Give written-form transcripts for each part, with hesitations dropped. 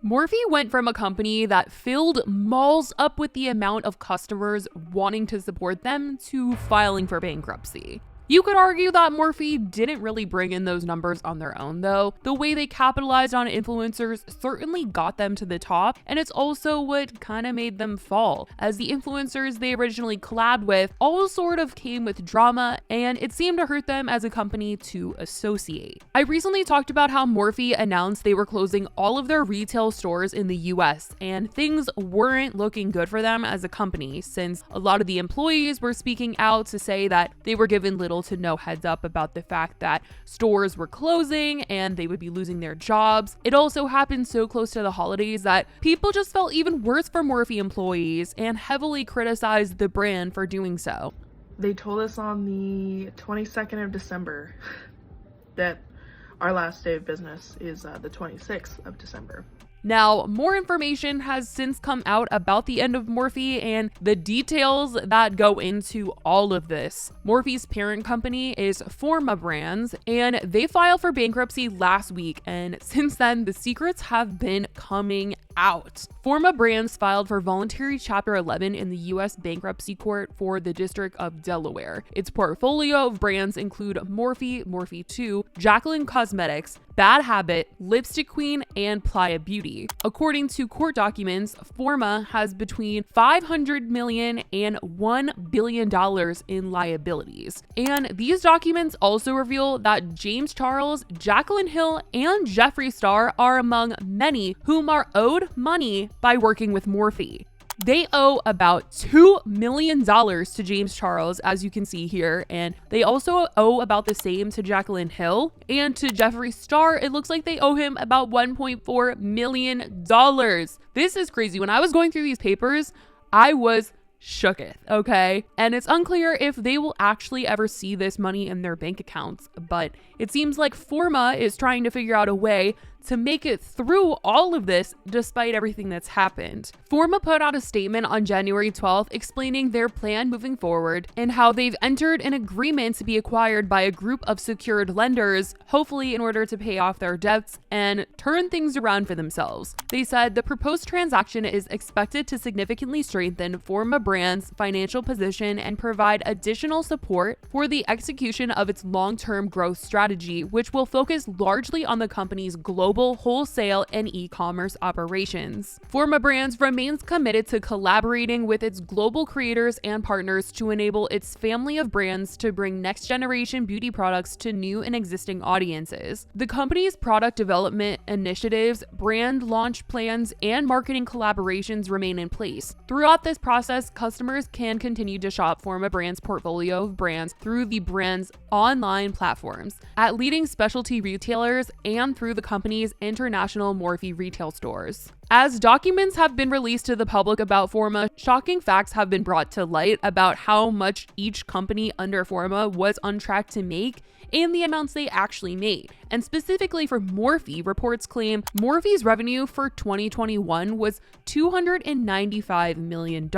Morphe went from a company that filled malls up with the amount of customers wanting to support them to filing for bankruptcy. You could argue that Morphe didn't really bring in those numbers on their own though. The way they capitalized on influencers certainly got them to the top, and it's also what kind of made them fall, as the influencers they originally collabed with all sort of came with drama, and it seemed to hurt them as a company to associate. I recently talked about how Morphe announced they were closing all of their retail stores in the US, and things weren't looking good for them as a company, since a lot of the employees were speaking out to say that they were given little to no heads up about the fact that stores were closing and they would be losing their jobs. It also happened so close to the holidays that people just felt even worse for Morphe employees and heavily criticized the brand for doing so. They told us on the 22nd of December that our last day of business is the 26th of December. Now, more information has since come out about the end of Morphe and the details that go into all of this. Morphe's parent company is Forma Brands, and they filed for bankruptcy last week, and since then, the secrets have been coming out. Forma Brands filed for voluntary Chapter 11 in the U.S. Bankruptcy Court for the District of Delaware. Its portfolio of brands include Morphe, Morphe 2, Jaclyn Cosmetics, Bad Habit, Lipstick Queen, and Playa Beauty. According to court documents, Forma has between $500 million and $1 billion in liabilities. And these documents also reveal that James Charles, Jaclyn Hill, and Jeffree Star are among many whom are owed money by working with Morphe. They owe about $2 million to James Charles, as you can see here, and they also owe about the same to Jaclyn Hill, and to Jeffree Star, it looks like they owe him about $1.4 million. This is crazy. When I was going through these papers, I was shooketh, okay? And it's unclear if they will actually ever see this money in their bank accounts, but it seems like Forma is trying to figure out a way to make it through all of this despite everything that's happened. Forma put out a statement on January 12th explaining their plan moving forward and how they've entered an agreement to be acquired by a group of secured lenders, hopefully in order to pay off their debts and turn things around for themselves. They said the proposed transaction is expected to significantly strengthen Forma Brands' financial position and provide additional support for the execution of its long-term growth strategy, which will focus largely on the company's global wholesale and e-commerce operations. Forma Brands remains committed to collaborating with its global creators and partners to enable its family of brands to bring next-generation beauty products to new and existing audiences. The company's product development initiatives, brand launch plans, and marketing collaborations remain in place. Throughout this process, customers can continue to shop Forma Brands' portfolio of brands through the brand's online platforms, at leading specialty retailers, and through the company's international Morphe retail stores. As documents have been released to the public about Forma, shocking facts have been brought to light about how much each company under Forma was on track to make and the amounts they actually made. And specifically for Morphe, reports claim Morphe's revenue for 2021 was $295 million,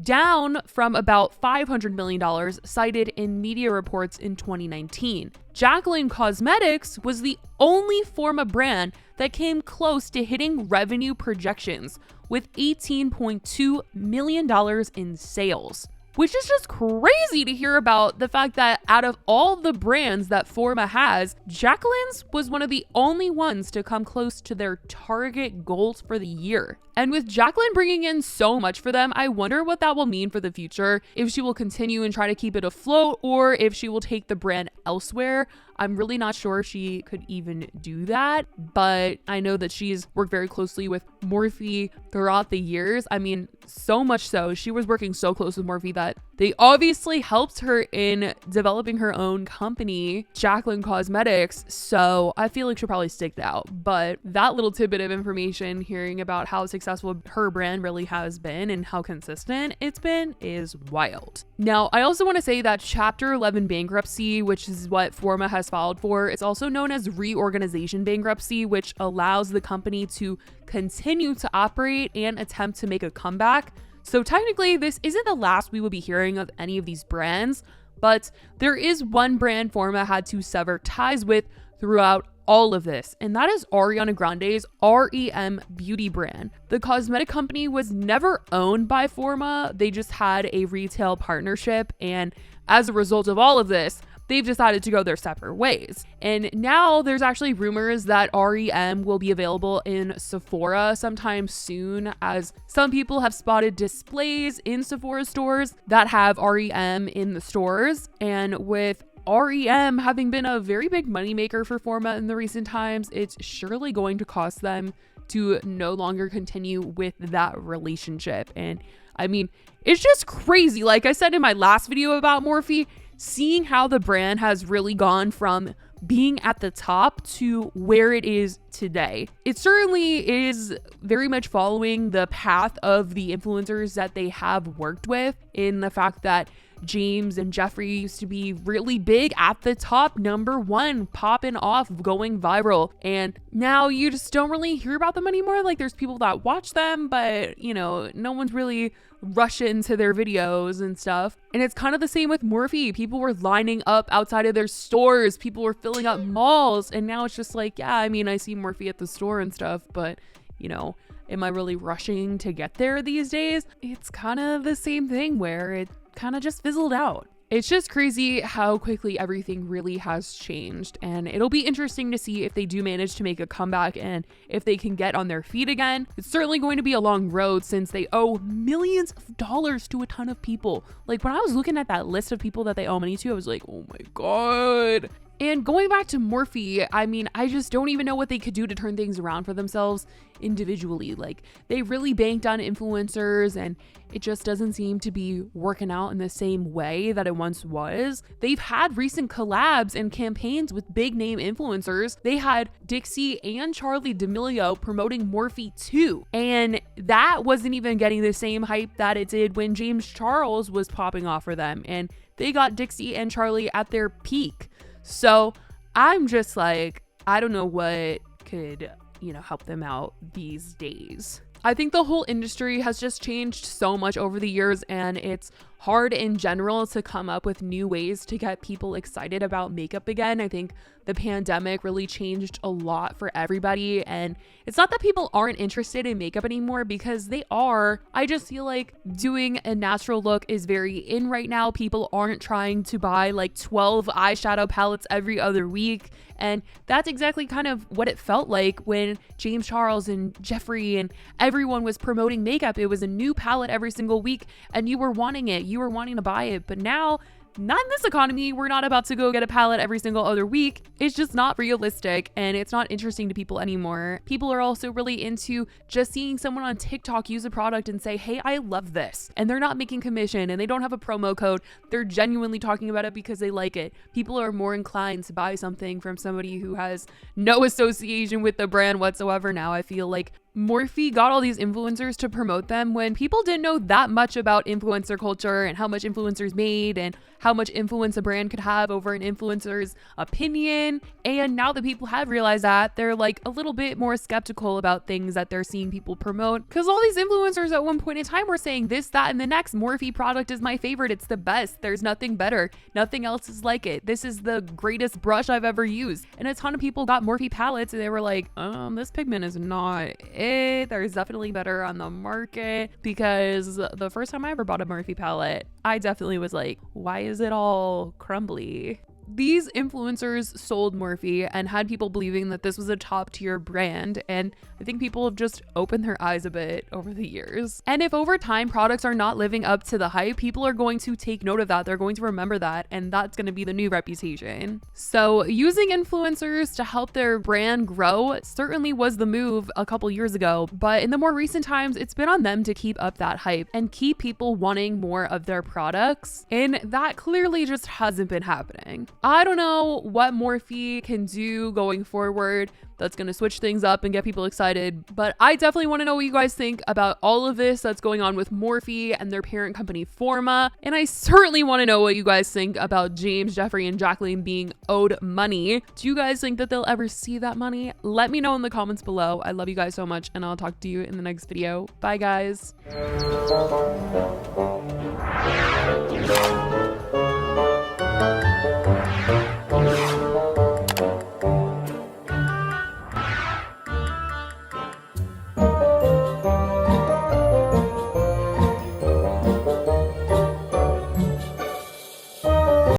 down from about $500 million cited in media reports in 2019. Jaclyn Cosmetics was the only Forma brand that came close to hitting revenue projections with $18.2 million in sales. Which is just crazy to hear about, the fact that out of all the brands that Forma has, Jaclyn's was one of the only ones to come close to their target goals for the year. And with Jaclyn bringing in so much for them, I wonder what that will mean for the future, if she will continue and try to keep it afloat, or if she will take the brand elsewhere. I'm really not sure if she could even do that, but I know that she's worked very closely with Morphe throughout the years. I mean, so much so, she was working so close with Morphe that they obviously helped her in developing her own company, Jaclyn Cosmetics, so I feel like she'll probably stick it out. But that little tidbit of information, hearing about how successful her brand really has been and how consistent it's been, is wild. Now, I also want to say that Chapter 11 bankruptcy, which is what Forma has filed for, is also known as reorganization bankruptcy, which allows the company to continue to operate and attempt to make a comeback. So technically, this isn't the last we will be hearing of any of these brands, but there is one brand Forma had to sever ties with throughout all of this, and that is Ariana Grande's REM beauty brand. The cosmetic company was never owned by Forma. They just had a retail partnership, and as a result of all of this, they've decided to go their separate ways. And now there's actually rumors that REM will be available in Sephora sometime soon, as some people have spotted displays in Sephora stores that have REM in the stores. And with REM having been a very big moneymaker for Forma in the recent times, it's surely going to cost them to no longer continue with that relationship. And I mean, it's just crazy. Like I said in my last video about Morphe, seeing how the brand has really gone from being at the top to where it is today. It certainly is very much following the path of the influencers that they have worked with, in the fact that James and Jeffree used to be really big at the top, #1, popping off, going viral. And now you just don't really hear about them anymore. Like, there's people that watch them, but you know, no one's really rushing to their videos and stuff. And it's kind of the same with Morphe. People were lining up outside of their stores. People were filling up malls. And now it's just like, yeah, I mean, I see Morphe at the store and stuff, but you know, am I really rushing to get there these days? It's kind of the same thing where it kind of just fizzled out. It's just crazy how quickly everything really has changed, and it'll be interesting to see if they do manage to make a comeback and if they can get on their feet again. It's certainly going to be a long road since they owe millions of dollars to a ton of people. Like, when I was looking at that list of people that they owe money to, I was like, oh my god. And going back to Morphe, I mean, I just don't even know what they could do to turn things around for themselves individually. Like, they really banked on influencers, and it just doesn't seem to be working out in the same way that it once was. They've had recent collabs and campaigns with big name influencers. They had Dixie and Charli D'Amelio promoting Morphe 2, and that wasn't even getting the same hype that it did when James Charles was popping off for them, and they got Dixie and Charli at their peak. So I'm just like, I don't know what could, you know, help them out these days. I think the whole industry has just changed so much over the years, and it's hard in general to come up with new ways to get people excited about makeup again. I think the pandemic really changed a lot for everybody, and it's not that people aren't interested in makeup anymore, because they are. I just feel like doing a natural look is very in right now. People aren't trying to buy like 12 eyeshadow palettes every other week, and that's exactly kind of what it felt like when James Charles and Jeffree and everyone was promoting makeup. It was a new palette every single week, and you were wanting it. You were wanting to buy it. But now, not in this economy. We're not about to go get a palette every single other week. It's just not realistic, and it's not interesting to people anymore. People are also really into just seeing someone on TikTok use a product and say, hey, I love this. And they're not making commission, and they don't have a promo code. They're genuinely talking about it because they like it. People are more inclined to buy something from somebody who has no association with the brand whatsoever now. I feel like Morphe got all these influencers to promote them when people didn't know that much about influencer culture and how much influencers made and how much influence a brand could have over an influencer's opinion. And now that people have realized that, they're like a little bit more skeptical about things that they're seeing people promote, because all these influencers at one point in time were saying this, that, and the next. Morphe product is my favorite. It's the best. There's nothing better. Nothing else is like it. This is the greatest brush I've ever used. And a ton of people got Morphe palettes and they were like, this pigment is not it. There's definitely better on the market. Because the first time I ever bought a Morphe palette, I definitely was like, why is it all crumbly? These influencers sold Morphe and had people believing that this was a top tier brand, and I think people have just opened their eyes a bit over the years. And if over time products are not living up to the hype, people are going to take note of that. They're going to remember that, and that's going to be the new reputation. So using influencers to help their brand grow certainly was the move a couple years ago, but in the more recent times, it's been on them to keep up that hype and keep people wanting more of their products, and that clearly just hasn't been happening. I don't know what Morphe can do going forward that's going to switch things up and get people excited, but I definitely want to know what you guys think about all of this that's going on with Morphe and their parent company Forma. And I certainly want to know what you guys think about James, Jeffree, and Jaclyn being owed money. Do you guys think that they'll ever see that money? Let me know in the comments below. I love you guys so much, and I'll talk to you in the next video. Bye, guys.